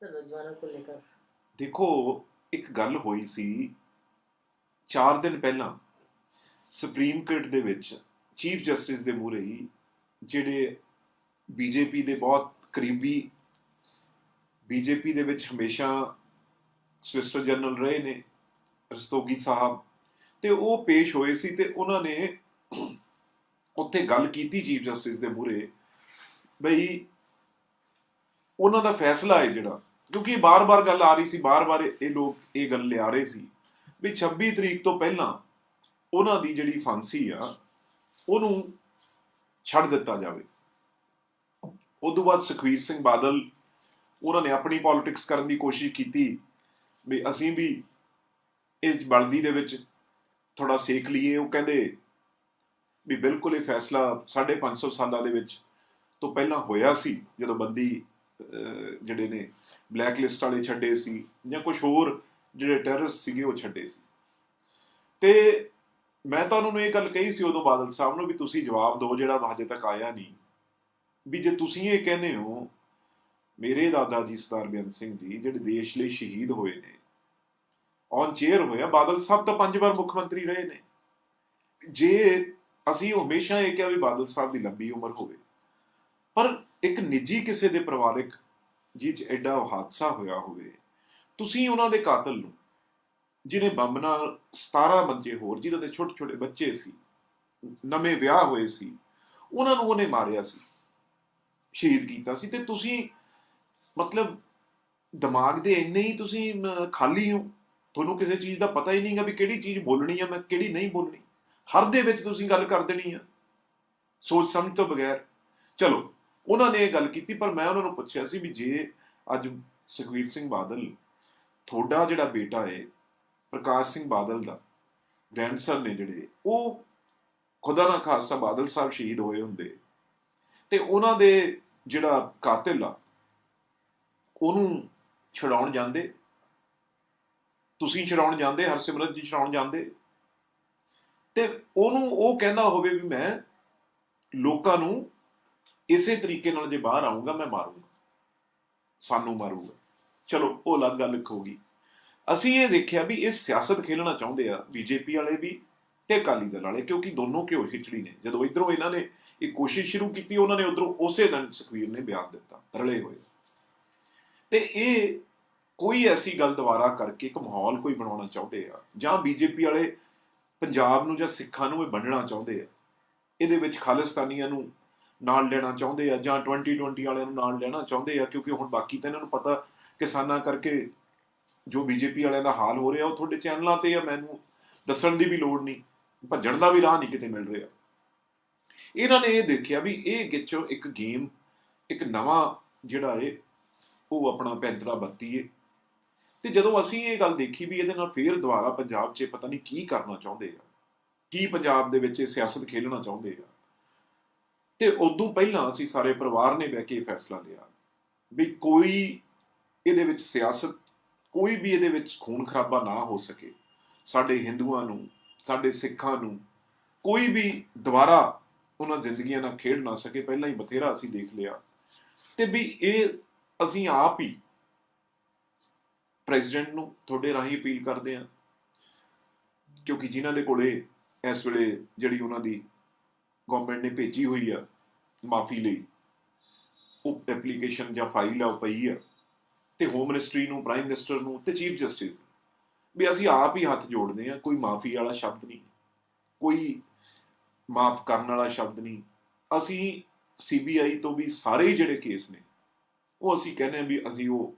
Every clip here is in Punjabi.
सर नौजवानों को लेकर। ਦੇਖੋ, ਇੱਕ ਗੱਲ ਹੋਈ ਸੀ 4 ਦਿਨ ਪਹਿਲਾਂ ਸੁਪਰੀਮ ਕੋਰਟ ਦੇ ਵਿੱਚ ਚੀਫ ਜਸਟਿਸ ਦੇ ਮੂਹਰੇ ਹੀ ਜਿਹੜੇ ਬੀਜੇਪੀ ਦੇ ਬਹੁਤ ਕਰੀਬੀ, ਬੀਜੇਪੀ ਦੇ ਵਿੱਚ ਹਮੇਸ਼ਾ ਸੋਲਿਸਿਟਰ ਜਨਰਲ ਰਹੇ ਨੇ, ਰਸਤੋਗੀ ਸਾਹਿਬ, ਤੇ ਉਹ ਪੇਸ਼ ਹੋਏ ਸੀ ਤੇ ਉਹਨਾਂ ਨੇ ਉੱਥੇ ਗੱਲ ਕੀਤੀ ਚੀਫ ਜਸਟਿਸ ਦੇ ਮੂਹਰੇ ਬਈ ਉਹਨਾਂ ਦਾ ਫੈਸਲਾ ਹੈ ਜਿਹੜਾ, ਕਿਉਂਕਿ ਬਾਰ-ਬਾਰ ਗੱਲ ਆ ਰਹੀ ਸੀ, ਬਾਰ-ਬਾਰ ਇਹ ਲੋਕ ਇਹ ਗੱਲ ਲਿਆ ਰਹੇ ਸੀ ਵੀ 26 ਤਰੀਕ ਤੋਂ ਪਹਿਲਾਂ ਉਹਨਾਂ ਦੀ ਜਿਹੜੀ ਫਾਂਸੀ ਆ ਉਹਨੂੰ ਛੱਡ ਦਿੱਤਾ ਜਾਵੇ। ਉਸ ਤੋਂ ਬਾਅਦ ਸੁਖਬੀਰ ਸਿੰਘ ਬਾਦਲ ਉਹਨਾਂ ਨੇ ਆਪਣੀ ਪੋਲਿਟਿਕਸ ਕਰਨ ਦੀ ਕੋਸ਼ਿਸ਼ ਕੀਤੀ ਵੀ ਅਸੀਂ ਵੀ ਇਸ ਬਲਦੀ ਦੇ ਵਿੱਚ ਥੋੜਾ ਸੇਕ ਲਈਏ। ਉਹ ਕਹਿੰਦੇ ਵੀ ਬਿਲਕੁਲ ਇਹ ਫੈਸਲਾ 550 ਸਾਲਾਂ ਦੇ ਵਿੱਚ ਤੋਂ ਪਹਿਲਾਂ ਹੋਇਆ ਸੀ, ਜਦੋਂ ਬੰਦੀ ਜਿਹੜੇ ਨੇ ਬਲੈਕ ਲਿਸਟ ਵਾਲੇ ਛੱਡੇ ਸੀ ਜਾਂ ਕੁਝ ਹੋਰ ਜਿਹੜੇ ਟੈਰਰਿਸਟ ਸੀਗੇ ਉਹ ਛੱਡੇ ਸੀ। ਤੇ ਮੈਂ ਤਾਂ ਉਹਨਾਂ ਨੂੰ ਇਹ ਗੱਲ ਕਹੀ ਸੀ ਉਦੋਂ ਬਾਦਲ ਸਾਹਿਬ ਨੂੰ ਵੀ ਤੁਸੀਂ ਜਵਾਬ ਦਿਓ ਜਿਹੜਾ ਹਜੇ ਤੱਕ ਆਇਆ ਨਹੀਂ, ਵੀ ਜੇ ਤੁਸੀਂ ਇਹ ਕਹਿੰਦੇ ਹੋ ਮੇਰੇ ਦਾਦਾ ਜੀ ਸਰਦਾਰ ਬੇਅੰਤ ਸਿੰਘ ਜੀ ਜਿਹੜੇ ਦੇਸ਼ ਲਈ ਸ਼ਹੀਦ ਹੋਏ ਨੇ, ਔਨ ਚੇਅਰ ਹੋਇਆ, ਬਾਦਲ ਸਾਹਿਬ ਤਾਂ 5 ਵਾਰ ਮੁੱਖ ਮੰਤਰੀ ਰਹੇ ਨੇ, ਜੇ ਅਸੀਂ ਹਮੇਸ਼ਾ ਇਹ ਕਿਹਾ ਵੀ ਬਾਦਲ ਸਾਹਿਬ ਦੀ ਲੰਬੀ ਉਮਰ ਹੋਵੇ, ਪਰ ਇੱਕ ਨਿੱਜੀ ਕਿਸੇ ਦੇ ਪਰਿਵਾਰਿਕ ਜੀ ਚ ਐਡਾ ਹਾਦਸਾ ਹੋਇਆ ਹੋਵੇ, ਤੁਸੀਂ ਉਹਨਾਂ ਦੇ ਕਾਤਲ ਨੂੰ ਜਿਹਨੇ ਬੰਬ ਨਾਲ 17 ਬੱਚੇ ਹੋਰ ਜਿਨ੍ਹਾਂ ਦੇ ਛੋਟੇ ਛੋਟੇ ਬੱਚੇ ਸੀ, ਨਵੇਂ ਵਿਆਹ ਹੋਏ ਸੀ, ਉਹਨਾਂ ਨੂੰ ਉਹਨੇ ਮਾਰਿਆ ਸੀ, ਸ਼ਹੀਦ ਕੀਤਾ ਸੀ, ਤੇ ਤੁਸੀਂ ਮਤਲਬ ਦਿਮਾਗ ਦੇ ਇੰਨੇ ਹੀ ਤੁਸੀਂ ਖਾਲੀ ਹੋ, ਤੁਹਾਨੂੰ ਕਿਸੇ ਚੀਜ਼ ਦਾ ਪਤਾ ਹੀ ਨਹੀਂਗਾ ਵੀ ਕਿਹੜੀ ਚੀਜ਼ ਬੋਲਣੀ ਆ ਮੈਂ ਕਿਹੜੀ ਨਹੀਂ ਬੋਲਣੀ, ਹਰ ਦੇ ਵਿੱਚ ਤੁਸੀਂ ਗੱਲ ਕਰ ਦੇਣੀ ਆ ਸੋਚ ਸਮਝ ਤੋਂ ਬਗੈਰ। ਚਲੋ ਉਹਨਾਂ ਨੇ ਇਹ ਗੱਲ ਕੀਤੀ, ਪਰ ਮੈਂ ਉਹਨਾਂ ਨੂੰ ਪੁੱਛਿਆ ਸੀ ਵੀ ਜੇ ਅੱਜ ਸੁਖਬੀਰ ਸਿੰਘ ਬਾਦਲ ਤੁਹਾਡਾ ਜਿਹੜਾ ਬੇਟਾ ਹੈ ਪ੍ਰਕਾਸ਼ ਸਿੰਘ ਬਾਦਲ ਦਾ ਗ੍ਰੈਂਡਸਨ ਨੇ ਜਿਹੜੇ, ਉਹ ਖੁਦਾ ਨਾ ਖਾਸਾ ਬਾਦਲ ਸਾਹਿਬ ਸ਼ਹੀਦ ਹੋਏ ਹੁੰਦੇ ਤੇ ਉਹਨਾਂ ਦੇ ਜਿਹੜਾ ਕਾਤਿਲ ਆ ਉਹਨੂੰ ਛੁਡਾਉਣ ਜਾਂਦੇ, ਤੁਸੀਂ ਛੁਡਾਉਣ ਜਾਂਦੇ, ਹਰਸਿਮਰਤ ਜੀ ਛੁਡਾਉਣ ਜਾਂਦੇ, ਤੇ ਉਹਨੂੰ ਉਹ ਕਹਿੰਦਾ ਹੋਵੇ ਵੀ ਮੈਂ ਲੋਕਾਂ ਨੂੰ ਇਸੇ ਤਰੀਕੇ ਨਾਲ ਜੇ ਬਾਹਰ ਆਊਂਗਾ ਮੈਂ ਮਾਰੂੰਗਾ, ਸਾਨੂੰ ਮਾਰੂਗਾ। ਚਲੋ ਉਹ ਅਲੱਗ ਗੱਲ ਹੋ ਗਈ। ਅਸੀਂ ਇਹ ਦੇਖਿਆ ਵੀ ਇਹ ਸਿਆਸਤ ਖੇਲਣਾ ਚਾਹੁੰਦੇ ਆ ਬੀਜੇਪੀ ਵਾਲੇ ਵੀ ਤੇ ਅਕਾਲੀ ਦਲ ਵਾਲੇ, ਕਿਉਂਕਿ ਦੋਨੋਂ ਘਿਓ ਖਿਚੜੀ ਨੇ। ਜਦੋਂ ਇਧਰੋਂ ਇਹਨਾਂ ਨੇ ਇਹ ਕੋਸ਼ਿਸ਼ ਸ਼ੁਰੂ ਕੀਤੀ, ਉਹਨਾਂ ਨੇ ਉਧਰੋਂ ਉਸੇ ਦਿਨ ਸੁਖਬੀਰ ਨੇ ਬਿਆਨ ਦਿੱਤਾ ਰਲੇ ਹੋਏ। ਤੇ ਇਹ ਕੋਈ ਐਸੀ ਗੱਲ ਦੁਬਾਰਾ ਕਰਕੇ ਇੱਕ ਮਾਹੌਲ ਕੋਈ ਬਣਾਉਣਾ ਚਾਹੁੰਦੇ ਆ, ਜਾਂ ਬੀਜੇਪੀ ਵਾਲੇ ਪੰਜਾਬ ਨੂੰ ਜਾਂ ਸਿੱਖਾਂ ਨੂੰ ਇਹ ਵੰਡਣਾ ਚਾਹੁੰਦੇ ਆ, ਇਹਦੇ ਵਿੱਚ ਖਾਲਿਸਤਾਨੀਆਂ ਨੂੰ ਨਾਲ ਲੈਣਾ ਚਾਹੁੰਦੇ ਆ, ਜਾਂ 2020 ਵਾਲਿਆਂ ਨੂੰ ਨਾਲ ਲੈਣਾ ਚਾਹੁੰਦੇ ਆ, ਕਿਉਂਕਿ ਹੁਣ ਬਾਕੀ ਤਾਂ ਇਹਨਾਂ ਨੂੰ ਪਤਾ ਕਿਸਾਨਾਂ ਕਰਕੇ ਜੋ ਬੀਜੇਪੀ ਵਾਲਿਆਂ ਦਾ ਹਾਲ ਹੋ ਰਿਹਾ ਉਹ ਤੁਹਾਡੇ ਚੈਨਲਾਂ ਤੇ ਆ, ਮੈਨੂੰ ਦੱਸਣ ਦੀ ਵੀ ਲੋੜ ਨਹੀਂ, ਭੱਜਣ ਦਾ ਵੀ ਰਾਹ ਨਹੀਂ ਕਿਤੇ ਮਿਲ ਰਿਹਾ। ਇਹਨਾਂ ਨੇ ਇਹ ਦੇਖਿਆ ਵੀ ਇਹ ਗਿੱਚੋ ਇੱਕ ਗੇਮ, ਇੱਕ ਨਵਾਂ ਜਿਹੜਾ ਏ ਉਹ ਆਪਣਾ ਪੈਂਤਰਾ ਵਰਤੀਏ। ਤੇ ਜਦੋਂ ਅਸੀਂ ਇਹ ਗੱਲ ਦੇਖੀ ਵੀ ਇਹਦੇ ਨਾਲ ਫੇਰ ਦੁਬਾਰਾ ਪੰਜਾਬ 'ਚ ਪਤਾ ਨਹੀਂ ਕੀ ਕਰਨਾ ਚਾਹੁੰਦੇ ਆ, ਕੀ ਪੰਜਾਬ ਦੇ ਵਿੱਚ ਇਹ ਸਿਆਸਤ ਖੇਲਣਾ ਚਾਹੁੰਦੇ ਆ, ਤੇ ਉਦੋਂ ਪਹਿਲਾਂ ਅਸੀਂ ਸਾਰੇ ਪਰਿਵਾਰ ਨੇ ਬਹਿ ਕੇ ਇਹ ਫੈਸਲਾ ਲਿਆ ਵੀ ਕੋਈ ਇਹਦੇ ਵਿੱਚ ਸਿਆਸਤ, ਕੋਈ ਵੀ ਇਹਦੇ ਵਿੱਚ ਖੂਨ ਖਰਾਬਾ ਨਾ ਹੋ ਸਕੇ, ਸਾਡੇ ਹਿੰਦੂਆਂ ਨੂੰ, ਸਾਡੇ ਸਿੱਖਾਂ ਨੂੰ ਕੋਈ ਵੀ ਦੁਬਾਰਾ ਉਹਨਾਂ ਜ਼ਿੰਦਗੀਆਂ ਨਾਲ ਖੇਡ ਨਾ ਸਕੇ। ਪਹਿਲਾਂ ਹੀ ਬਥੇਰਾ ਅਸੀਂ ਦੇਖ ਲਿਆ, ਤੇ ਵੀ ਇਹ ਅਸੀਂ ਆਪ ਹੀ ਪ੍ਰੈਜ਼ੀਡੈਂਟ ਨੂੰ ਤੁਹਾਡੇ ਰਾਹੀਂ ਅਪੀਲ ਕਰਦੇ ਹਾਂ, ਕਿਉਂਕਿ ਜਿਨ੍ਹਾਂ ਦੇ ਕੋਲੇ ਇਸ ਵੇਲੇ ਜਿਹੜੀ ਉਹਨਾਂ ਦੀ ਗਵਰਨਮੈਂਟ ਨੇ ਭੇਜੀ ਹੋਈ ਆ ਮਾਫੀ ਲਈ ਉਹ ਐਪਲੀਕੇਸ਼ਨ ਜਾਂ ਫਾਈਲ ਆ ਉਹ ਪਈ ਆ, ਤੇ ਹੋਮ ਮਿਨਿਸਟਰੀ ਨੂੰ, ਪ੍ਰਾਈਮ ਮਿਨਿਸਟਰ ਨੂੰ ਤੇ ਚੀਫ ਜਸਟਿਸ ਨੂੰ ਵੀ ਅਸੀਂ ਆਪ ਹੀ ਹੱਥ ਜੋੜਦੇ ਹਾਂ। ਕੋਈ ਮਾਫੀ ਵਾਲਾ ਸ਼ਬਦ ਨਹੀਂ, ਕੋਈ ਮਾਫ ਕਰਨ ਵਾਲਾ ਸ਼ਬਦ ਨਹੀਂ। ਅਸੀਂ ਸੀਬੀਆਈ ਤੋਂ ਵੀ ਸਾਰੇ ਜਿਹੜੇ ਕੇਸ ਨੇ ਉਹ ਅਸੀਂ ਕਹਿੰਦੇ ਹਾਂ ਵੀ ਅਸੀਂ ਉਹ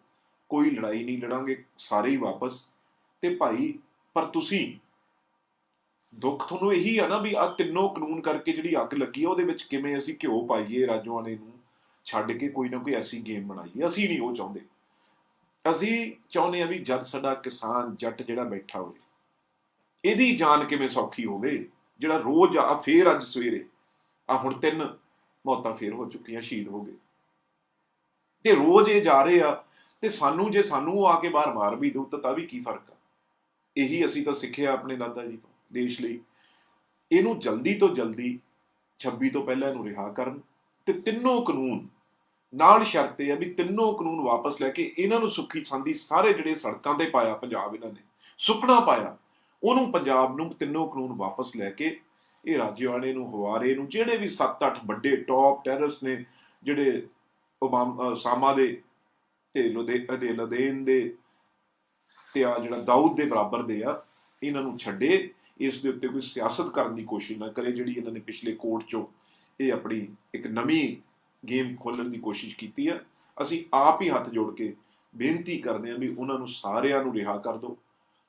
ਕੋਈ ਲੜਾਈ ਨਹੀਂ ਲੜਾਂਗੇ, ਸਾਰੇ ਹੀ ਵਾਪਸ। ਤੇ ਭਾਈ ਪਰ ਤੁਸੀਂ ਦੁੱਖ ਤੁਹਾਨੂੰ ਇਹੀ ਆ ਨਾ ਵੀ ਆਹ ਤਿੰਨੋਂ ਕਾਨੂੰਨ ਕਰਕੇ ਜਿਹੜੀ ਅੱਗ ਲੱਗੀ ਆ ਉਹਦੇ ਵਿੱਚ ਕਿਵੇਂ ਅਸੀਂ ਘਿਓ ਪਾਈਏ, ਰਾਜੋਆਣੇ ਨੂੰ ਛੱਡ ਕੇ ਕੋਈ ਨਾ ਕੋਈ ਐਸੀ ਗੇਮ ਬਣਾਈਏ। ਅਸੀਂ ਨਹੀਂ ਉਹ ਚਾਹੁੰਦੇ। ਅਸੀਂ ਚਾਹੁੰਦੇ ਹਾਂ ਵੀ ਜਦ ਸਾਡਾ ਕਿਸਾਨ ਜੱਟ ਜਿਹੜਾ ਬੈਠਾ ਹੋਵੇ ਇਹਦੀ ਜਾਨ ਕਿਵੇਂ ਸੌਖੀ ਹੋਵੇ, ਜਿਹੜਾ ਰੋਜ਼ ਆ ਫੇਰ ਅੱਜ ਸਵੇਰੇ ਆ ਹੁਣ 3 ਮੌਤਾਂ ਫੇਰ ਹੋ ਚੁੱਕੀਆਂ, ਸ਼ਹੀਦ ਹੋ ਗਏ, ਤੇ ਰੋਜ਼ ਇਹ ਜਾ ਰਹੇ ਆ, ਤੇ ਸਾਨੂੰ ਜੇ ਸਾਨੂੰ ਆ ਕੇ ਬਾਹਰ ਮਾਰ ਵੀ ਦਊ ਤਾਂ ਵੀ ਕੀ ਫਰਕ ਆ। ਇਹੀ ਅਸੀਂ ਤਾਂ ਸਿੱਖਿਆ ਆਪਣੇ ਦਾਦਾ ਜੀ ਤੋਂ ਦੇਸ਼ ਲਈ। ਇਹਨੂੰ ਜਲਦੀ ਤੋਂ ਜਲਦੀ 26 ਤੋਂ ਪਹਿਲਾਂ ਇਹਨੂੰ ਰਿਹਾ ਕਰਨ, ਤੇ ਤਿੰਨੋਂ ਕਾਨੂੰਨ ਨਾਲ ਸ਼ਰਤ ਇਹ ਆ ਵੀ ਤਿੰਨੋਂ ਕਾਨੂੰਨ ਵਾਪਸ ਲੈ ਕੇ ਇਹਨਾਂ ਨੂੰ ਸੁੱਖੀ ਸੰਦੀ ਸਾਰੇ ਜਿਹੜੇ ਸੜਕਾਂ ਤੇ ਪਾਇਆ ਪੰਜਾਬ ਇਹਨਾਂ ਨੇ ਸੁੱਕਣਾ ਪਾਇਆ, ਉਹਨੂੰ ਪੰਜਾਬ ਨੂੰ ਤਿੰਨੋਂ ਕਾਨੂੰਨ ਵਾਪਸ ਲੈ ਕੇ ਇਹ ਰਾਜੇਵਾੜੇ ਨੂੰ, ਹਵਾਰੇ ਨੂੰ, ਜਿਹੜੇ ਵੀ 7-8 ਵੱਡੇ ਟੌਪ ਟੈਰਰਿਸਟ ਨੇ ਜਿਹੜੇ ਸਾਮਾ ਦੇ ਤੇ ਲਦੇਨ ਦੇ ਤੇ ਆ ਜਿਹੜਾ ਦਾਊਦ ਦੇ ਬਰਾਬਰ ਦੇ ਆ, ਇਹਨਾਂ ਨੂੰ ਛੱਡੇ, ਇਸ ਦੇ ਉੱਤੇ ਕੋਈ ਸਿਆਸਤ ਕਰਨ ਦੀ ਕੋਸ਼ਿਸ਼ ਨਾ ਕਰੇ, ਜਿਹੜੀ ਇਹਨਾਂ ਨੇ ਪਿਛਲੇ ਕੋਰਟ ਚੋਂ ਇਹ ਆਪਣੀ ਇੱਕ ਨਵੀਂ ਗੇਮ ਖੋਲ੍ਹਣ ਦੀ ਕੋਸ਼ਿਸ਼ ਕੀਤੀ ਆ। ਅਸੀਂ ਆਪ ਹੀ ਹੱਥ ਜੋੜ ਕੇ ਬੇਨਤੀ ਕਰਦੇ ਹਾਂ ਵੀ ਉਹਨਾਂ ਨੂੰ ਸਾਰਿਆਂ ਨੂੰ ਰਿਹਾ ਕਰ ਦਿਓ।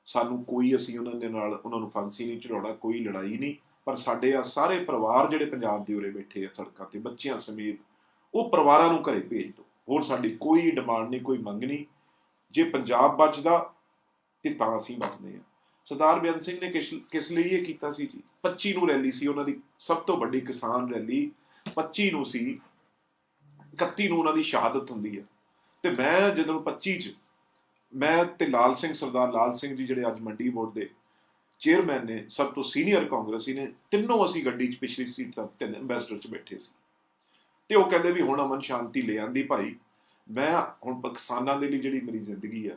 ਸਾਨੂੰ ਕੋਈ, ਅਸੀਂ ਉਹਨਾਂ ਦੇ ਨਾਲ ਉਹਨਾਂ ਨੂੰ ਫਾਂਸੀ ਨਹੀਂ ਚੜਾਉਣਾ, ਕੋਈ ਲੜਾਈ ਨਹੀਂ, ਪਰ ਸਾਡੇ ਆ ਸਾਰੇ ਪਰਿਵਾਰ ਜਿਹੜੇ ਪੰਜਾਬ ਦੇ ਉਰੇ ਬੈਠੇ ਆ ਸੜਕਾਂ ਤੇ ਬੱਚਿਆਂ ਸਮੇਤ, ਉਹ ਪਰਿਵਾਰਾਂ ਨੂੰ ਘਰੇ ਭੇਜ ਦਿਓ। ਹੋਰ ਸਾਡੀ ਕੋਈ ਡਿਮਾਂਡ ਨਹੀਂ, ਕੋਈ ਮੰਗ ਨਹੀਂ। ਜੇ ਪੰਜਾਬ ਬਚਦਾ ਤੇ ਤਾਂ ਅਸੀਂ ਬਚਦੇ ਹਾਂ। ਸਰਦਾਰ ਬੇਅੰਤ ਸਿੰਘ ਨੇ ਕਿਸ ਲਈ ਇਹ ਕੀਤਾ ਸੀ ਜੀ? 25 ਨੂੰ ਰੈਲੀ ਸੀ ਉਹਨਾਂ ਦੀ, ਸਭ ਤੋਂ ਵੱਡੀ ਕਿਸਾਨ ਰੈਲੀ 25 ਨੂੰ ਸੀ, 31 ਨੂੰ ਉਹਨਾਂ ਦੀ ਸ਼ਹਾਦਤ ਹੁੰਦੀ ਹੈ। ਤੇ ਮੈਂ ਜਦੋਂ 25 ਚ ਮੈਂ ਤੇ ਲਾਲ ਸਿੰਘ, ਸਰਦਾਰ ਲਾਲ ਸਿੰਘ ਜੀ ਜਿਹੜੇ ਅੱਜ ਮੰਡੀ ਬੋਰਡ ਦੇ ਚੇਅਰਮੈਨ ਨੇ, ਸਭ ਤੋਂ ਸੀਨੀਅਰ ਕਾਂਗਰਸੀ ਨੇ, ਤਿੰਨੋਂ ਅਸੀਂ ਗੱਡੀ 'ਚ ਪਿਛਲੀ ਸੀਟ ਤੱਕ ਤਿੰਨ ਐਂਬੈਸਡਰ 'ਚ ਬੈਠੇ ਸੀ। ਤੇ ਉਹ ਕਹਿੰਦੇ ਵੀ ਹੁਣ ਅਮਨ ਸ਼ਾਂਤੀ ਲੈ ਆਂਦੀ ਭਾਈ, ਮੈਂ ਹੁਣ ਕਿਸਾਨਾਂ ਦੇ ਲਈ ਜਿਹੜੀ ਮੇਰੀ ਜ਼ਿੰਦਗੀ ਆ,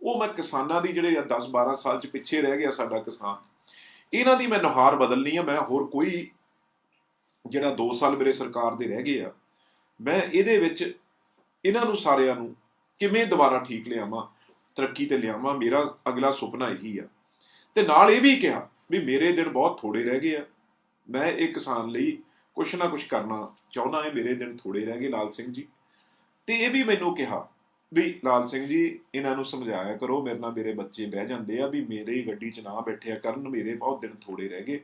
ਉਹ ਮੈਂ ਕਿਸਾਨਾਂ ਦੀ ਜਿਹੜੇ 10-12 ਸਾਲ 'ਚ ਪਿੱਛੇ ਰਹਿ ਗਿਆ ਸਾਡਾ ਕਿਸਾਨ, ਇਹਨਾਂ ਦੀ ਮੈਂ ਨੁਹਾਰ ਬਦਲਣੀ ਆ। ਮੈਂ ਹੋਰ ਕੋਈ ਜਿਹੜਾ 2 ਸਾਲ ਮੇਰੇ ਸਰਕਾਰ ਦੇ ਰਹਿ ਗਏ ਆ, ਮੈਂ ਇਹਦੇ ਵਿੱਚ ਇਹਨਾਂ ਨੂੰ ਸਾਰਿਆਂ ਨੂੰ ਕਿਵੇਂ ਦੁਬਾਰਾ ਠੀਕ ਲਿਆਵਾਂ, ਤਰੱਕੀ ਤੇ ਲਿਆਵਾਂ, ਮੇਰਾ ਅਗਲਾ ਸੁਪਨਾ ਇਹੀ ਆ। ਤੇ ਨਾਲ ਇਹ ਵੀ ਕਿਹਾ ਵੀ ਮੇਰੇ ਦਿਨ ਬਹੁਤ ਥੋੜੇ ਰਹਿ ਗਏ ਆ, ਮੈਂ ਇਹ ਕਿਸਾਨ ਲਈ ਕੁਛ ਨਾ ਕੁਛ ਕਰਨਾ ਚਾਹੁੰਦਾ ਹੈ, ਮੇਰੇ ਦਿਨ ਥੋੜੇ ਰਹਿ ਗਏ ਲਾਲ ਸਿੰਘ ਜੀ। ਤੇ ਇਹ ਵੀ ਮੈਨੂੰ ਕਿਹਾ ਵੀ ਲਾਲ ਸਿੰਘ ਜੀ ਇਹਨਾਂ ਨੂੰ ਸਮਝਾਇਆ ਕਰੋ, ਮੇਰੇ ਨਾਲ ਮੇਰੇ ਬੱਚੇ ਬਹਿ ਜਾਂਦੇ ਆ, ਵੀ ਮੇਰੇ ਗੱਡੀ 'ਚ ਨਾ ਬੈਠਿਆ ਕਰਨ, ਮੇਰੇ ਬਹੁਤ ਦਿਨ ਥੋੜੇ ਰਹਿ ਗਏ,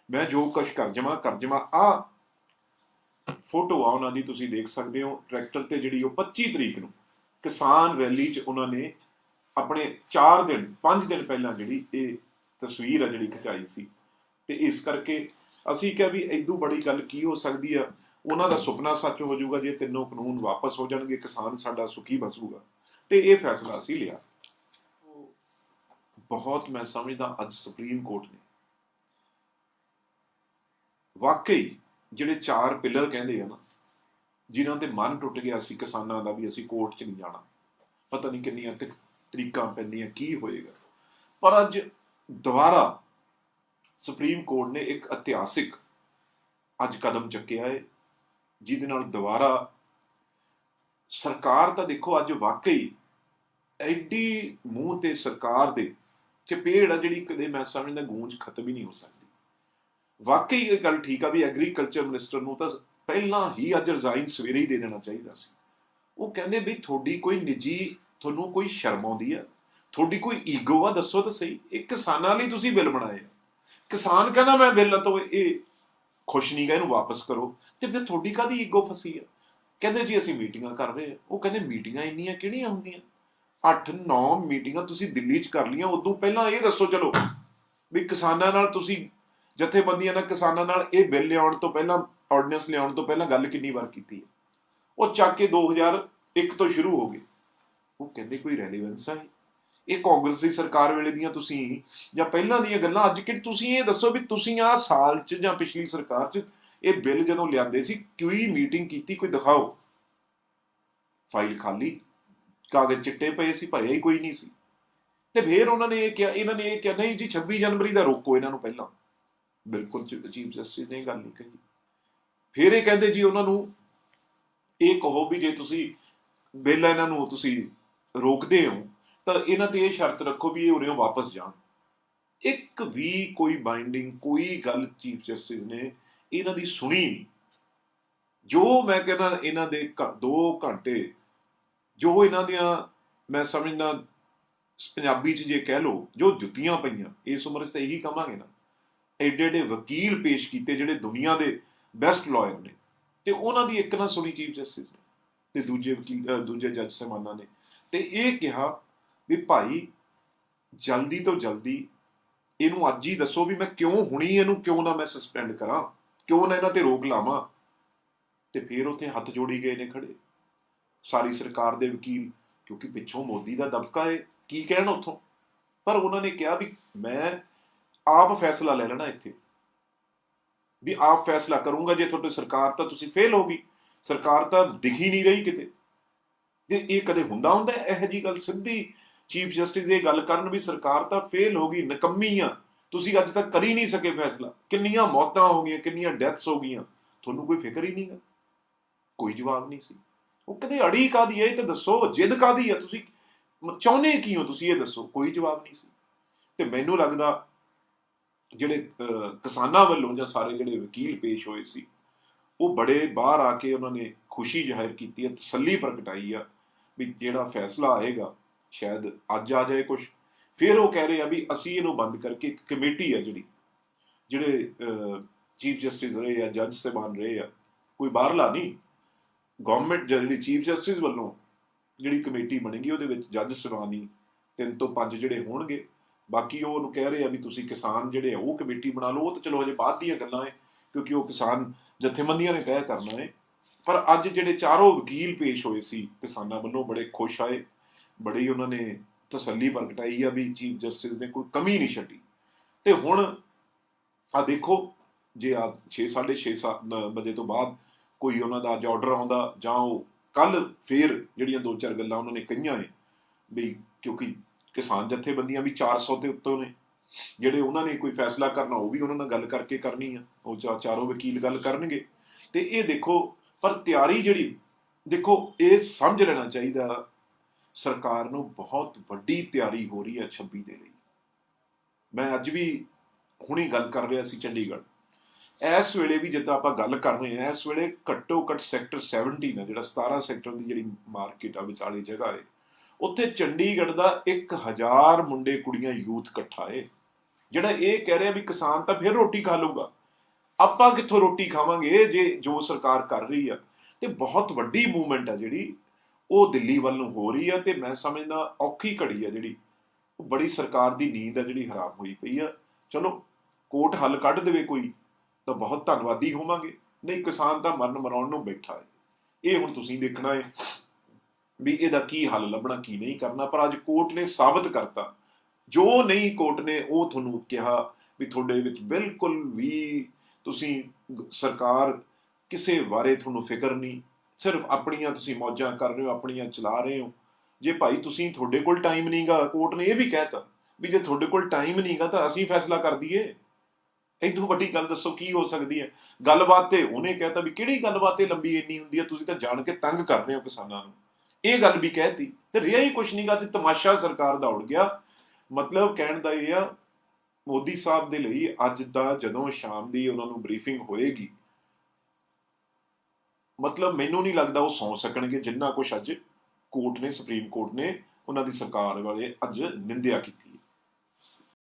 ਮੈਂ ਜੋ ਕੁਛ ਕਰ ਜਾਵਾਂ। ਆ ਫੋਟੋ ਆ ਉਹਨਾਂ ਦੀ, ਤੁਸੀਂ ਦੇਖ ਸਕਦੇ ਹੋ ਟਰੈਕਟਰ ਤੇ, ਜਿਹੜੀ ਉਹ 25 ਤਰੀਕ ਨੂੰ ਕਿਸਾਨ ਰੈਲੀ 'ਚ ਉਹਨਾਂ ਨੇ ਆਪਣੇ 5 ਦਿਨ ਪਹਿਲਾਂ ਜਿਹੜੀ ਇਹ ਤਸਵੀਰ ਆ ਜਿਹੜੀ ਖਿਚਾਈ ਸੀ। ਤੇ ਇਸ ਕਰਕੇ ਅਸੀਂ ਕਿਹਾ ਵੀ ਇਦੋਂ ਬੜੀ ਗੱਲ ਕੀ ਹੋ ਸਕਦੀ ਆ। ਉਹਨਾਂ ਦਾ ਸੁਪਨਾ ਸੱਚ ਹੋ ਜਾਊਗਾ ਜੇ ਤਿੰਨੋਂ ਕਾਨੂੰਨ ਵਾਪਸ ਹੋ ਜਾਣਗੇ, ਕਿਸਾਨ ਸਾਡਾ ਸੁਖੀ ਬਸੂਗਾ। ਤੇ ਇਹ ਫੈਸਲਾ ਅਸੀਂ ਲਿਆ। ਬਹੁਤ ਮੈਂ ਸਮਝਦਾ ਅੱਜ ਸੁਪਰੀਮ ਕੋਰਟ ਨੇ ਵਾਕਈ ਜਿਹੜੇ 4 ਪਿਲਰ ਕਹਿੰਦੇ ਆ ਨਾ, ਜਿਨ੍ਹਾਂ ਤੇ ਮਨ ਟੁੱਟ ਗਿਆ ਸੀ ਕਿਸਾਨਾਂ ਦਾ ਵੀ ਅਸੀਂ ਕੋਰਟ 'ਚ ਨਹੀਂ ਜਾਣਾ, ਪਤਾ ਨਹੀਂ ਕਿੰਨੀਆਂ ਤਰੀਕਾਂ ਪੈਂਦੀਆਂ, ਕੀ ਹੋਏਗਾ। ਪਰ ਅੱਜ ਦੁਬਾਰਾ ਸੁਪਰੀਮ ਕੋਰਟ ਨੇ ਇੱਕ ਇਤਿਹਾਸਿਕ ਅੱਜ ਕਦਮ ਚੱਕਿਆ ਹੈ, ਜਿਹਦੇ ਨਾਲ ਦੁਬਾਰਾ ਸਰਕਾਰ ਤਾਂ ਦੇਖੋ ਅੱਜ ਵਾਕਈ ਐਡੀ ਮੂੰਹ ਤੇ ਸਰਕਾਰ ਦੇ ਚਪੇੜ ਆ ਜਿਹੜੀ ਕਦੇ ਮੈਂ ਸਮਝਦਾ ਗੂੰਜ ਖਤਮ ਹੀ ਨਹੀਂ ਹੋ ਸਕਦੀ। ਵਾਕਈ ਇਹ ਗੱਲ ਠੀਕ ਆ ਵੀ ਐਗਰੀਕਲਚਰ ਮਿਨਿਸਟਰ ਨੂੰ ਤਾਂ ਪਹਿਲਾਂ ਹੀ ਅੱਜ ਰਿਜ਼ਾਈਨ ਸਵੇਰੇ ਹੀ ਦੇ ਦੇਣਾ ਚਾਹੀਦਾ ਸੀ। ਉਹ ਕਹਿੰਦੇ ਵੀ ਤੁਹਾਡੀ ਕੋਈ ਨਿੱਜੀ, ਤੁਹਾਨੂੰ ਕੋਈ ਸ਼ਰਮ ਆਉਂਦੀ ਆ, ਤੁਹਾਡੀ ਕੋਈ ਈਗੋ ਆ, ਦੱਸੋ ਤਾਂ ਸਹੀ। ਇਹ ਕਿਸਾਨਾਂ ਲਈ ਤੁਸੀਂ ਬਿੱਲ ਬਣਾਏ ਆ, ਕਿਸਾਨ ਕਹਿੰਦਾ ਮੈਂ ਬਿੱਲ ਤੋਂ ਇਹ ਖੁਸ਼ ਨਹੀਂ ਗਾ, ਇਹਨੂੰ ਵਾਪਸ ਕਰੋ, ਤੇ ਫਿਰ ਤੁਹਾਡੀ ਕਾਹਦੀ ਈਗੋ ਫਸੀ ਆ? ਕਹਿੰਦੇ ਜੀ ਅਸੀਂ ਮੀਟਿੰਗਾਂ ਕਰ ਰਹੇ ਆ। ਉਹ ਕਹਿੰਦੇ ਮੀਟਿੰਗਾਂ ਇੰਨੀਆਂ ਕਿਹੜੀਆਂ ਹੁੰਦੀਆਂ? 8-9 ਮੀਟਿੰਗਾਂ ਤੁਸੀਂ ਦਿੱਲੀ 'ਚ ਕਰ ਲਈਆਂ। ਉਦੋਂ ਪਹਿਲਾਂ ਇਹ ਦੱਸੋ ਚਲੋ ਵੀ ਕਿਸਾਨਾਂ ਨਾਲ ਤੁਸੀਂ, ਜਥੇਬੰਦੀਆਂ ਨਾਲ, ਕਿਸਾਨਾਂ ਨਾਲ ਇਹ ਬਿੱਲ ਲਿਆਉਣ ਤੋਂ ਪਹਿਲਾਂ, ਆਰਡੀਨੈਂਸ ਲਿਆਉਣ ਤੋਂ ਪਹਿਲਾਂ ਗੱਲ ਕਿੰਨੀ ਵਾਰ ਕੀਤੀ ਹੈ? ਉਹ ਚੱਕ ਕੇ 2001 ਤੋਂ ਸ਼ੁਰੂ ਹੋ ਗਏ। ਉਹ ਕਹਿੰਦੇ ਕੋਈ ਰੈਲੀਵੈਂਸ ਆ? ਇਹ ਕਾਂਗਰਸ ਦੀ ਸਰਕਾਰ ਵੇਲੇ ਦੀਆਂ ਤੁਸੀਂ ਜਾਂ ਪਹਿਲਾਂ ਦੀਆਂ ਗੱਲਾਂ ਅੱਜ ਕਿ ਤੁਸੀਂ ਇਹ ਦੱਸੋ ਵੀ ਤੁਸੀਂ ਆਹ ਸਾਲ 'ਚ ਜਾਂ ਪਿਛਲੀ ਸਰਕਾਰ 'ਚ ਇਹ ਬਿੱਲ ਜਦੋਂ ਲਿਆਂਦੇ ਸੀ ਕੋਈ ਮੀਟਿੰਗ ਕੀਤੀ? ਕੋਈ ਦਿਖਾਓ। ਫਾਈਲ ਖਾਲੀ, ਕਾਗਜ਼ ਚਿੱਟੇ ਪਏ ਸੀ, ਭਰਿਆ ਹੀ ਕੋਈ ਨਹੀਂ ਸੀ। ਤੇ ਫਿਰ ਇਹਨਾਂ ਨੇ ਇਹ ਕਿਹਾ ਨਹੀਂ ਜੀ 26 ਜਨਵਰੀ ਦਾ ਰੋਕੋ ਇਹਨਾਂ ਨੂੰ ਪਹਿਲਾਂ। ਬਿਲਕੁਲ ਚੀਫ ਜਸਟਿਸ ਨੇ ਗੱਲ ਨਹੀਂ ਕਹੀ। ਫਿਰ ਇਹ ਕਹਿੰਦੇ ਜੀ ਉਹਨਾਂ ਨੂੰ ਇਹ ਕਹੋ ਵੀ ਜੇ ਤੁਸੀਂ ਬਿੱਲ ਇਹਨਾਂ ਨੂੰ ਤੁਸੀਂ ਰੋਕਦੇ ਹੋ ਤਾਂ ਇਹਨਾਂ ਤੇ ਇਹ ਸ਼ਰਤ ਰੱਖੋ ਵੀ ਇਹ ਉਰਿਓਂ ਵਾਪਸ ਜਾਣ। ਇੱਕ ਵੀ ਕੋਈ ਬਾਈਂਡਿੰਗ ਕੋਈ ਗੱਲ ਚੀਫ ਜਸਟਿਸ ਨੇ ਇਹਨਾਂ ਦੀ ਸੁਣੀ ਨਹੀਂ। ਜੋ ਮੈਂ ਕਹਿੰਦਾ ਇਹਨਾਂ ਦੇ 2 ਘੰਟੇ ਜੋ ਇਹਨਾਂ ਦੀਆਂ, ਮੈਂ ਸਮਝਦਾ ਪੰਜਾਬੀ 'ਚ ਜੇ ਕਹਿ ਲਓ, ਜੋ ਜੁੱਤੀਆਂ ਪਈਆਂ, ਇਸ ਉਮਰ 'ਚ ਤਾਂ ਇਹੀ ਕਹਾਂਗੇ ਨਾ। ਐਡੇ ਵਕੀਲ ਪੇਸ਼ ਕੀਤੇ ਜਿਹੜੇ ਦੁਨੀਆ ਦੇ ਬੈਸਟ ਲਾਇਰ ਨੇ, ਤੇ ਉਹਨਾਂ ਦੀ ਇੱਕ ਨਾ ਸੁਣੀ ਚੀਫ ਜਸਟਿਸ ਨੇ ਤੇ ਦੂਜੇ ਜੱਜ ਸਾਹਿਬਾਨਾਂ ਨੇ। ਤੇ ਇਹ ਕਿਹਾ ਵੀ ਭਾਈ ਜਲਦੀ ਤੋਂ ਜਲਦੀ ਇਹਨੂੰ ਅੱਜ ਹੀ ਦੱਸੋ ਵੀ ਮੈਂ ਇਹਨੂੰ ਕਿਉਂ ਨਾ ਮੈਂ ਸਸਪੈਂਡ ਕਰਾਂ, ਕਿਉਂ ਨਾ ਇਹਨਾਂ ਤੇ ਰੋਕ ਲਾਵਾਂ। ਤੇ ਫਿਰ ਉੱਥੇ ਹੱਥ ਜੋੜੀ ਗਏ ਨੇ ਖੜੇ ਸਾਰੀ ਸਰਕਾਰ ਦੇ ਵਕੀਲ, ਕਿਉਂਕਿ ਪਿੱਛੋਂ ਮੋਦੀ ਦਾ ਦਬਕਾ ਹੈ, ਕੀ ਕਹਿਣ ਉੱਥੋਂ। ਪਰ ਉਹਨਾਂ ਨੇ ਕਿਹਾ ਵੀ ਮੈਂ ਆਪ ਫੈਸਲਾ ਲੈ ਲੈਣਾ ਇੱਥੇ, ਵੀ ਆਪ ਫੈਸਲਾ ਕਰੂੰਗਾ, ਜੇ ਤੁਹਾਡੀ ਸਰਕਾਰ ਤਾਂ ਤੁਸੀਂ ਫੇਲ ਹੋ ਗਈ, ਸਰਕਾਰ ਤਾਂ ਦਿਖ ਹੀ ਨਹੀਂ ਰਹੀ ਕਿਤੇ। ਤੇ ਇਹ ਕਦੇ ਹੁੰਦਾ ਇਹੋ ਜਿਹੀ ਗੱਲ ਸਿੱਧੀ ਚੀਫ ਜਸਟਿਸ ਇਹ ਗੱਲ ਕਰਨ ਵੀ ਸਰਕਾਰ ਤਾਂ ਫੇਲ ਹੋ ਗਈ, ਨਿਕੰਮੀ ਆ, ਤੁਸੀਂ ਅੱਜ ਤੱਕ ਕਰ ਹੀ ਨਹੀਂ ਸਕੇ ਫੈਸਲਾ, ਕਿੰਨੀਆਂ ਮੌਤਾਂ ਹੋ ਗਈਆਂ, ਕਿੰਨੀਆਂ ਡੈਥਸ ਹੋ ਗਈਆਂ, ਤੁਹਾਨੂੰ ਕੋਈ ਫਿਕਰ ਹੀ ਨਹੀਂਗਾ। ਕੋਈ ਜਵਾਬ ਨਹੀਂ ਸੀ। ਉਹ ਕਦੇ ਅੜੀ ਕਾਦੀ ਹੈ ਇਹ ਤਾਂ ਦੱਸੋ, ਜਿੱਦ ਕਾਦੀ ਆ, ਤੁਸੀਂ ਚਾਹੁੰਦੇ ਕੀ ਹੋ, ਤੁਸੀਂ ਇਹ ਦੱਸੋ। ਕੋਈ ਜਵਾਬ ਨਹੀਂ ਸੀ। ਤੇ ਮੈਨੂੰ ਲੱਗਦਾ ਜਿਹੜੇ ਕਿਸਾਨਾਂ ਵੱਲੋਂ ਜਾਂ ਸਾਰੇ ਜਿਹੜੇ ਵਕੀਲ ਪੇਸ਼ ਹੋਏ ਸੀ, ਉਹ ਬੜੇ ਬਾਹਰ ਆ ਕੇ ਉਹਨਾਂ ਨੇ ਖੁਸ਼ੀ ਜ਼ਾਹਿਰ ਕੀਤੀ ਹੈ, ਤਸੱਲੀ ਪ੍ਰਗਟਾਈ ਆ ਵੀ ਜਿਹੜਾ ਫੈਸਲਾ ਆਏਗਾ ਸ਼ਾਇਦ ਅੱਜ ਆ ਜਾਏ ਕੁਛ। ਫਿਰ ਉਹ ਕਹਿ ਰਹੇ ਆ ਵੀ ਅਸੀਂ ਇਹਨੂੰ ਬੰਦ ਕਰਕੇ ਇੱਕ ਕਮੇਟੀ ਆ ਜਿਹੜੇ ਚੀਫ ਜਸਟਿਸ ਰਹੇ ਆ, ਜੱਜ ਸਾਹਿਬਾਨ ਰਹੇ ਆ, ਕੋਈ ਬਾਹਰਲਾ ਨਹੀਂ, ਗਵਰਨਮੈਂਟ ਜਿਹੜੀ ਚੀਫ ਜਸਟਿਸ ਵੱਲੋਂ ਜਿਹੜੀ ਕਮੇਟੀ ਬਣੇਗੀ ਉਹਦੇ ਵਿੱਚ ਜੱਜ ਸਾਹਿਬਾਨ ਹੀ 3 ਤੋਂ 5 ਜਿਹੜੇ ਹੋਣਗੇ। ਬਾਕੀ ਉਹ ਉਹਨੂੰ ਕਹਿ ਰਹੇ ਆ ਵੀ ਤੁਸੀਂ ਕਿਸਾਨ ਜਿਹੜੇ ਆ ਉਹ ਕਮੇਟੀ ਬਣਾ ਲਓ। ਉਹ ਤਾਂ ਚਲੋ ਹਜੇ ਬਾਅਦ ਦੀਆਂ ਗੱਲਾਂ ਹੈ, ਕਿਉਂਕਿ ਉਹ ਕਿਸਾਨ ਜਥੇਬੰਦੀਆਂ ਨੇ ਤੈਅ ਕਰਨਾ ਹੈ। ਪਰ ਅੱਜ ਜਿਹੜੇ ਚਾਰੋਂ ਵਕੀਲ ਪੇਸ਼ ਹੋਏ ਸੀ ਕਿਸਾਨਾਂ ਵੱਲੋਂ, ਬੜੇ ਖੁਸ਼ ਆਏ, ਬੜੀ ਉਹਨਾਂ ਨੇ ਤਸੱਲੀ ਪ੍ਰਗਟਾਈ ਆ ਵੀ ਚੀਫ ਜਸਟਿਸ ਨੇ ਕੋਈ ਕਮੀ ਨਹੀਂ ਛੱਡੀ। ਤੇ ਹੁਣ ਆ ਦੇਖੋ, ਜੇ ਆ 6-6:30 ਵਜੇ ਤੋਂ ਬਾਅਦ ਕੋਈ ਉਹਨਾਂ ਦਾ ਅੱਜ ਆਰਡਰ ਆਉਂਦਾ, ਜਾਂ ਉਹ ਕੱਲ ਫੇਰ ਜਿਹੜੀਆਂ 2-4 ਗੱਲਾਂ ਉਹਨਾਂ ਨੇ ਕਹੀਆਂ ਹੈ ਵੀ, ਕਿਉਂਕਿ ਕਿਸਾਨ ਜਥੇਬੰਦੀਆਂ ਵੀ 400 ਦੇ ਉੱਤੋਂ ਨੇ, ਜਿਹੜੇ ਉਹਨਾਂ ਨੇ ਕੋਈ ਫੈਸਲਾ ਕਰਨਾ ਉਹ ਵੀ ਉਹਨਾਂ ਨਾਲ ਗੱਲ ਕਰਕੇ ਕਰਨੀ ਆ, ਉਹ ਚਾਰੋਂ ਵਕੀਲ ਗੱਲ ਕਰਨਗੇ। ਤੇ ਇਹ ਦੇਖੋ, ਪਰ ਤਿਆਰੀ ਜਿਹੜੀ ਦੇਖੋ, ਇਹ ਸਮਝ ਲੈਣਾ ਚਾਹੀਦਾ ਸਰਕਾਰ ਨੂੰ ਬਹੁਤ ਵੱਡੀ ਤਿਆਰੀ ਹੋ ਰਹੀ ਹੈ 26 ਦੇ ਲਈ। ਮੈਂ ਅੱਜ ਵੀ ਹੁਣੀ ਗੱਲ ਕਰ ਰਿਹਾ ਸੀ ਚੰਡੀਗੜ੍ਹ, ਇਸ ਵੇਲੇ ਵੀ ਜਿੱਦਾਂ ਆਪਾਂ ਗੱਲ ਕਰ ਰਹੇ ਹਾਂ, ਇਸ ਵੇਲੇ ਘੱਟੋ ਘੱਟ ਸੈਕਟਰ 17 ਆ, ਜਿਹੜਾ 17 ਸੈਕਟਰ ਦੀ ਜਿਹੜੀ ਮਾਰਕੀਟ ਆ, ਵਿਚਾਲੀ ਜਗ੍ਹਾ ਹੈ, ਉੱਥੇ ਚੰਡੀਗੜ੍ਹ ਦਾ 1000 ਮੁੰਡੇ ਕੁੜੀਆਂ ਯੂਥ ਇਕੱਠਾ ਹੈ, ਜਿਹੜਾ ਇਹ ਕਹਿ ਰਿਹਾ ਵੀ ਕਿਸਾਨ ਤਾਂ ਫਿਰ ਰੋਟੀ ਖਾ ਲਊਗਾ, ਆਪਾਂ ਕਿੱਥੋਂ ਰੋਟੀ ਖਾਵਾਂਗੇ ਜੇ ਜੋ ਸਰਕਾਰ ਕਰ ਰਹੀ ਆ। ਤੇ ਬਹੁਤ ਵੱਡੀ ਮੂਵਮੈਂਟ ਆ ਜਿਹੜੀ ਉਹ ਦਿੱਲੀ ਵੱਲ ਨੂੰ ਹੋ ਰਹੀ ਆ। ਤੇ ਮੈਂ ਸਮਝਦਾ ਔਖੀ ਘੜੀ ਆ ਜਿਹੜੀ, ਉਹ ਬੜੀ ਸਰਕਾਰ ਦੀ ਨੀਂਦ ਆ ਜਿਹੜੀ ਹਰਾਮ ਹੋਈ ਪਈ ਆ। ਚਲੋ ਕੋਰਟ ਹੱਲ ਕੱਢ ਦੇਵੇ ਕੋਈ ਤਾਂ ਬਹੁਤ ਧੰਨਵਾਦੀ ਹੋਵਾਂਗੇ, ਨਹੀਂ ਕਿਸਾਨ ਤਾਂ ਮਰਨ ਮਰਾਉਣ ਨੂੰ ਬੈਠਾ ਹੈ। ਇਹ ਹੁਣ ਤੁਸੀਂ ਦੇਖਣਾ ਹੈ ਵੀ ਇਹਦਾ ਕੀ ਹੱਲ ਲੱਭਣਾ, ਕੀ ਨਹੀਂ ਕਰਨਾ। ਪਰ ਅੱਜ ਕੋਰਟ ਨੇ ਸਾਬਤ ਕਰਤਾ, ਜੋ ਨਹੀਂ ਕੋਰਟ ਨੇ ਉਹ ਤੁਹਾਨੂੰ ਕਿਹਾ ਵੀ ਤੁਹਾਡੇ ਵਿੱਚ ਬਿਲਕੁਲ ਵੀ ਤੁਸੀਂ ਸਰਕਾਰ ਕਿਸੇ ਬਾਰੇ ਤੁਹਾਨੂੰ ਫਿਕਰ ਨਹੀਂ, ਸਿਰਫ ਆਪਣੀਆਂ ਤੁਸੀਂ ਮੌਜਾਂ ਕਰ ਰਹੇ ਹੋ, ਆਪਣੀਆਂ ਚਲਾ ਰਹੇ ਹੋ। ਜੇ ਭਾਈ ਤੁਸੀਂ ਤੁਹਾਡੇ ਕੋਲ ਟਾਈਮ ਨਹੀਂਗਾ, ਕੋਰਟ ਨੇ ਇਹ ਵੀ ਕਹਿਤਾ ਵੀ ਜੇ ਤੁਹਾਡੇ ਕੋਲ ਟਾਈਮ ਨਹੀਂਗਾ ਤਾਂ ਅਸੀਂ ਫੈਸਲਾ ਕਰ ਦਈਏ। ਇਦੋਂ ਵੱਡੀ ਗੱਲ ਦੱਸੋ ਕੀ ਹੋ ਸਕਦੀ ਹੈ। ਗੱਲਬਾਤ ਤੇ ਉਹਨੇ ਕਹਿਤਾ ਵੀ ਕਿਹੜੀ ਗੱਲਬਾਤ ਲੰਬੀ ਇੰਨੀ ਹੁੰਦੀ ਹੈ, ਤੁਸੀਂ ਤਾਂ ਜਾਣ ਕੇ ਤੰਗ ਕਰ ਰਹੇ ਹੋ ਕਿਸਾਨਾਂ ਨੂੰ, ਇਹ ਗੱਲ ਵੀ ਕਹਿਤੀ ਤੇ ਰਿਹਾ ਹੀ ਕੁਛ ਨਹੀਂਗਾ। ਤੇ ਤਮਾਸ਼ਾ ਸਰਕਾਰ ਦਾ ਉੜ ਗਿਆ। ਮਤਲਬ ਕਹਿਣ ਦਾ ਇਹ ਆ, ਮੋਦੀ ਸਾਹਿਬ ਦੇ ਲਈ ਅੱਜ ਦਾ ਜਦੋਂ ਸ਼ਾਮ ਦੀ ਉਹਨਾਂ ਨੂੰ ਬਰੀਫਿੰਗ ਹੋਏਗੀ, ਮਤਲਬ ਮੈਨੂੰ ਨਹੀਂ ਲੱਗਦਾ ਉਹ ਸੌਂ ਸਕਣਗੇ ਜਿੰਨਾ ਕੁਛ ਅੱਜ ਕੋਰਟ ਨੇ, ਸੁਪਰੀਮ ਕੋਰਟ ਨੇ ਉਹਨਾਂ ਦੀ ਸਰਕਾਰ ਵਾਲੇ ਅੱਜ ਨਿੰਦਿਆ ਕੀਤੀ ਹੈ।